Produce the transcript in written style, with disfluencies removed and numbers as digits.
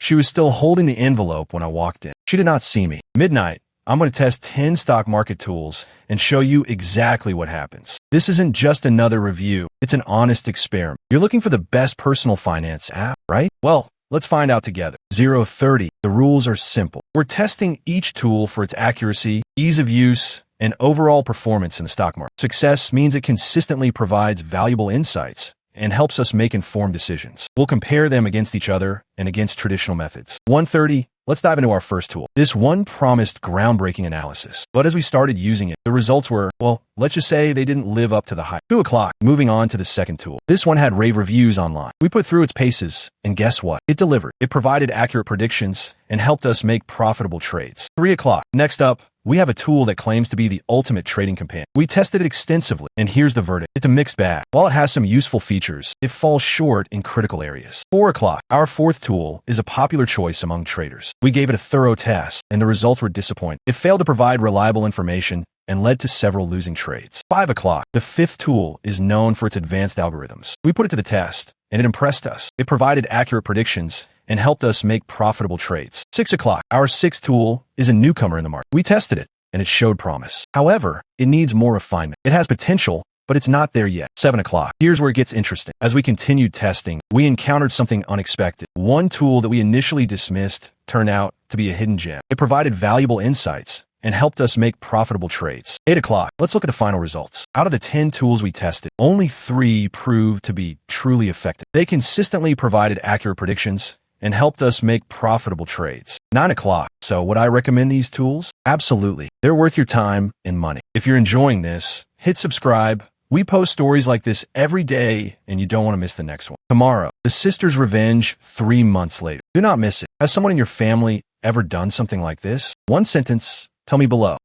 She was still holding the envelope when I walked in. She did not see me. Midnight, I'm going to test 10 stock market tools and show you exactly what happens. This isn't just another review. It's an honest experiment. You're looking for the best personal finance app, right? Well, let's find out together. 030. The rules are simple. We're testing each tool for its accuracy, ease of use, and overall performance in the stock market. Success means it consistently provides valuable insights and helps us make informed decisions. We'll compare them against each other and against traditional methods. 130. Let's dive into our first tool. This one promised groundbreaking analysis, but as we started using it, the results were, well, let's just say they didn't live up to the hype. 2 o'clock, moving on to the second tool. This one had rave reviews online. We put through its paces, and guess what? It delivered. It provided accurate predictions and helped us make profitable trades. 3 o'clock. Next up, we have a tool that claims to be the ultimate trading companion. We tested it extensively, and here's the verdict. It's a mixed bag. While it has some useful features, it falls short in critical areas. 4 o'clock. Our fourth tool is a popular choice among traders. We gave it a thorough test, and the results were disappointing. It failed to provide reliable information and led to several losing trades. 5 o'clock. The fifth tool is known for its advanced algorithms. We put it to the test, and it impressed us. It provided accurate predictions and helped us make profitable trades. 6 o'clock. Our sixth tool is a newcomer in the market. We tested it, and it showed promise. However, it needs more refinement. It has potential, but it's not there yet. 7 o'clock. Here's where it gets interesting. As we continued testing, we encountered something unexpected. One tool that we initially dismissed turned out to be a hidden gem. It provided valuable insights and helped us make profitable trades. 8 o'clock. Let's look at the final results. Out of the 10 tools we tested, only 3 proved to be truly effective. They consistently provided accurate predictions and helped us make profitable trades. 9 o'clock. So would I recommend these tools? Absolutely. They're worth your time and money. If you're enjoying this, hit subscribe. We post stories like this every day, and you don't want to miss the next one. Tomorrow, the sister's revenge 3 months later. Do not miss it. Has someone in your family ever done something like this? One sentence, tell me below.